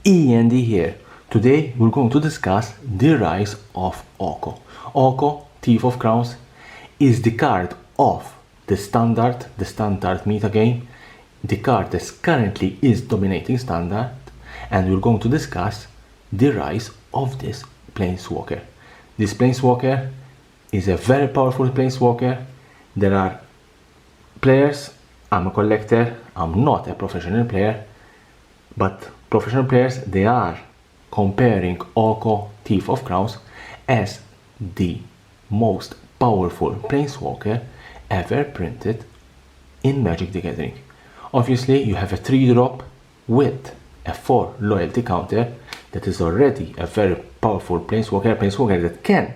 E.N.D here. Today we're going to discuss the rise of OKO. OKO, Thief of Crowns, is the card of the standard meta game, the card that currently is dominating standard, and we're going to discuss the rise of this planeswalker. This planeswalker is a very powerful planeswalker. There are players, I'm a collector, I'm not a professional player, but professional players, they are comparing OKO Thief of Crowns as the most powerful planeswalker ever printed in Magic the Gathering. Obviously, you have a 3-drop with a 4 loyalty counter that is already a very powerful planeswalker that can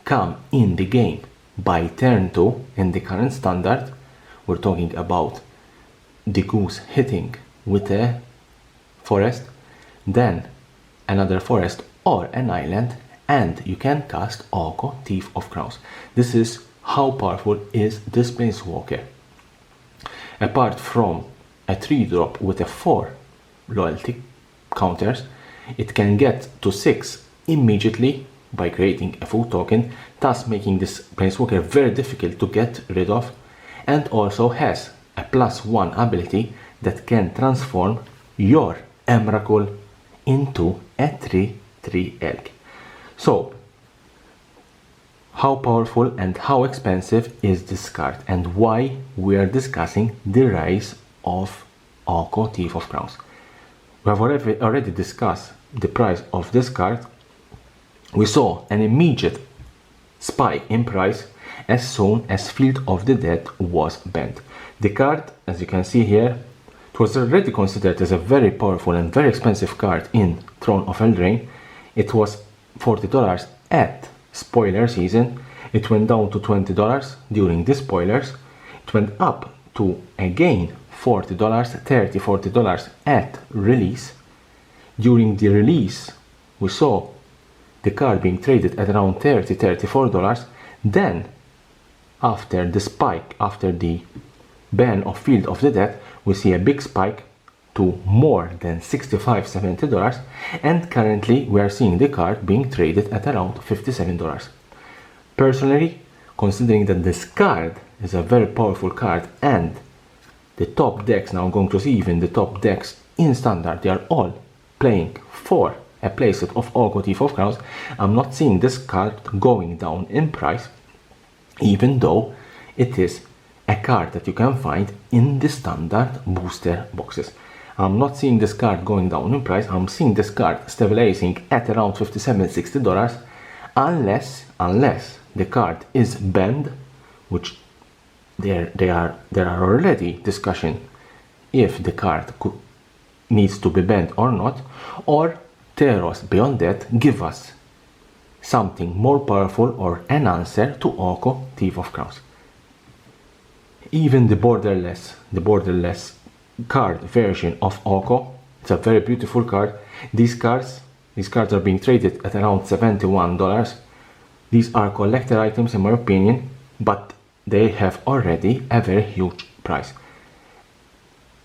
come in the game by turn 2 in the current standard. We're talking about the goose hitting with a forest, then another forest or an island, and you can cast OKO Thief of Crowns. This is how powerful is this planeswalker. Apart from a 3-drop with a 4 loyalty counters, it can get to 6 immediately by creating a food token, thus making this planeswalker very difficult to get rid of, and also has a +1 ability that can transform your Emrakul into a 3/3 elk. So, how powerful and how expensive is this card, and why we are discussing the rise of OKO Thief of Crowns? We have already discussed the price of this card. We saw an immediate spike in price as soon as Field of the Dead was banned. The card, as you can see here, it was already considered as a very powerful and very expensive card in Throne of Eldraine. It was $40 at spoiler season. It went down to $20 during the spoilers. It went up to again $40, $40 at release. During the release, we saw the card being traded at around $34. Then, after the spike, after the ban of Field of the Dead, we see a big spike to more than $65–70, and currently we are seeing the card being traded at around $57. Personally, considering that this card is a very powerful card and the top decks, now I'm going to see even the top decks in standard, they are all playing for a playset of OKO Thief of Crowns, I'm not seeing this card going down in price, even though it is a card that you can find in the standard booster boxes. I'm not seeing this card going down in price. I'm seeing this card stabilizing at around $57–60 unless the card is banned, which there are already discussion if the card needs to be banned or not, or Teros Beyond That give us something more powerful or an answer to OKO Thief of Crowns. Even the borderless card version of OKO, it's a very beautiful card. These cards are being traded at around $71. These are collector items in my opinion, but they have already a very huge price.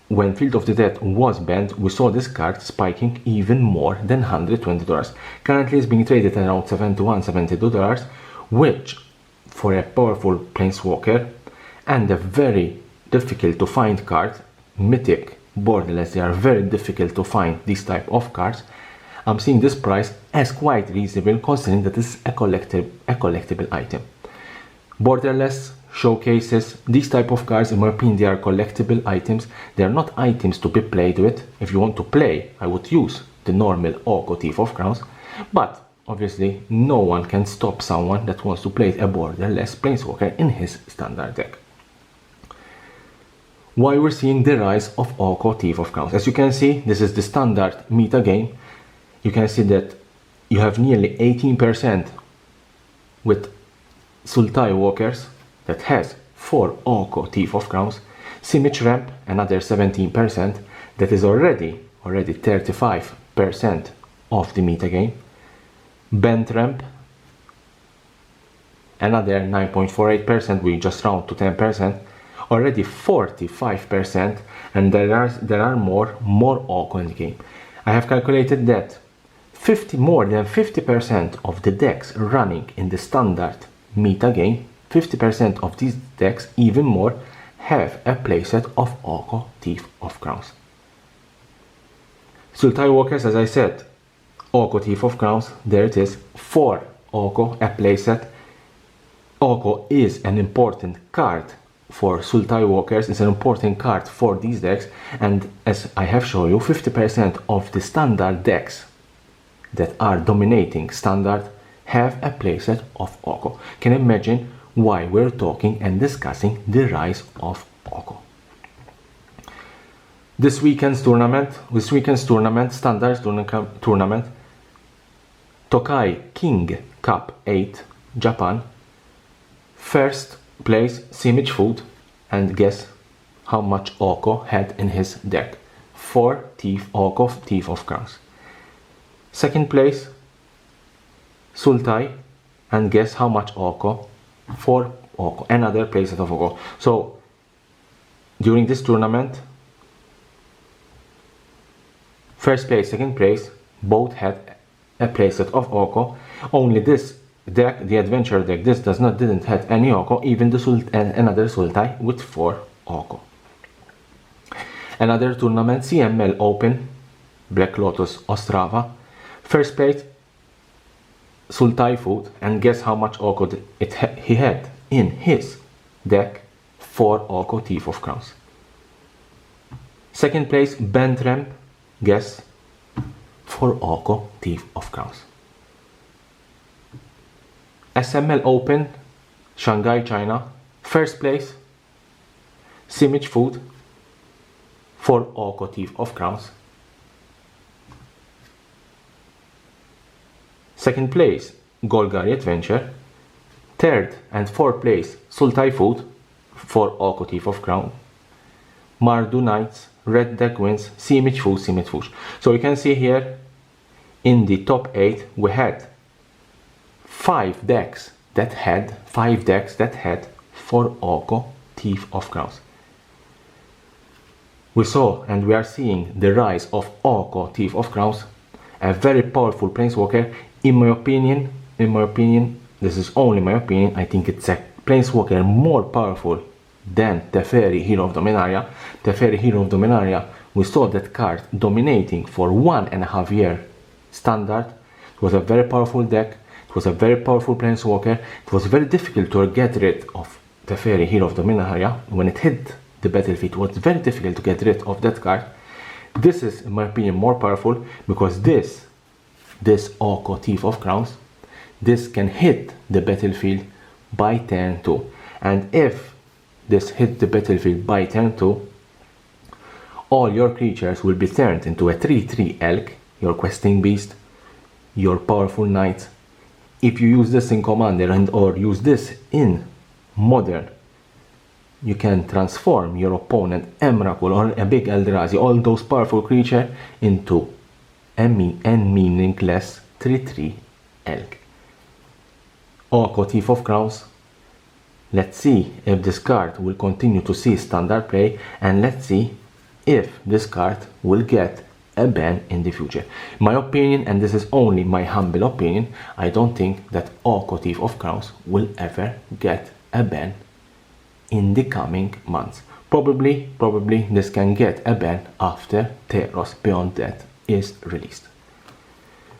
When Field of the Dead was banned, we saw this card spiking even more than $120. Currently it's being traded at around $71–72, which for a powerful planeswalker and a very difficult to find card, mythic, borderless, they are very difficult to find these type of cards. I'm seeing this price as quite reasonable considering that this is a collectible item. Borderless, showcases, these type of cards, in my opinion, they are collectible items. They are not items to be played with. If you want to play, I would use the normal OKO Thief of Crowns, but obviously no one can stop someone that wants to play a borderless planeswalker in his standard deck. Why we're seeing the rise of OKO Thief of Crowns? As you can see, this is the standard meta game. You can see that you have nearly 18% with Sultai Walkers that has 4 OKO Thief of Crowns, Simic Ramp another 17%, that is already 35% of the meta game, Bent Ramp another 9.48%, we just round to 10%, already 45%, and there are more OKO in the game. I have calculated that more than 50% of the decks running in the standard meta game, 50% of these decks, even more, have a playset of OKO Thief of Crowns. Sultai Walkers, as I said, OKO Thief of Crowns, there it is, for OKO, a playset. OKO is an important card for Sultai Walkers, it's an important card for these decks, and as I have shown you, 50% of the standard decks that are dominating standard have a playset of OKO. Can you imagine why we're talking and discussing the rise of OKO? This weekend's tournament, standard tournament, Tokai King Cup 8, Japan. First place, Simic Food, and guess how much OKO had in his deck? 4 OKO Thief of Crowns. Second place, Sultai, and guess how much OKO? 4 OKO, another playset of OKO. So during this tournament, first place, second place, both had a playset of OKO. Only this deck, the adventure deck, this didn't have any OKO, even the another Sultai with 4 OKO. Another tournament, CML Open, Black Lotus Ostrava. First place, Sultai Food, and guess how much OKO he had in his deck? 4 OKO Thief of Crowns. Second place, Bentrem, guess, 4 OKO Thief of Crowns. SML Open, Shanghai, China. First place, Simic Food, 4 OKO Thief of Crowns. Second place, Golgari Adventure. Third and fourth place, Sultai Food, 4 OKO Thief of Crown. Mardu Knights, Red Deck wins, Simic Food. So you can see here in the top 8 we had 5 decks that had 4 OKO Thief of Crowns. We saw and we are seeing the rise of OKO Thief of Crowns, a very powerful planeswalker. In my opinion, this is only my opinion, I think it's a planeswalker more powerful than Teferi, Hero of Dominaria. Teferi, Hero of Dominaria, we saw that card dominating for 1.5 years standard. It was a very powerful deck, it was a very powerful planeswalker. It was very difficult to get rid of Teferi, Hero of Dominaria. When it hit the battlefield, it was very difficult to get rid of that card. This is, in my opinion, more powerful because this OKO Thief of Crowns, this can hit the battlefield by turn 2. And if this hit the battlefield by turn 2, all your creatures will be turned into a 3/3 elk, your questing beast, your powerful knights. If you use this in Commander or use this in Modern, you can transform your opponent Emrakul or a big Eldrazi, all those powerful creatures, into a meaningless 3/3 elk. OKO Thief of Crowns. Let's see if this card will continue to see standard play, and let's see if this card will get a ban in the future. My opinion, and this is only my humble opinion, I don't think that OKO Thief of Crowns will ever get a ban in the coming months. Probably this can get a ban after Theros Beyond Death is released.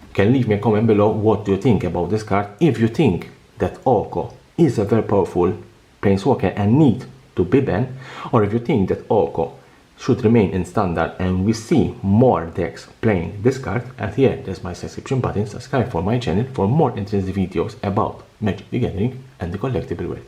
You can leave me a comment below what do you think about this card. If you think that OKO is a very powerful planeswalker and need to be banned, or if you think that OKO should remain in standard and we see more decks playing this card, and here there's my subscription button. Subscribe for my channel for more interesting videos about Magic the Gathering and the collectible world.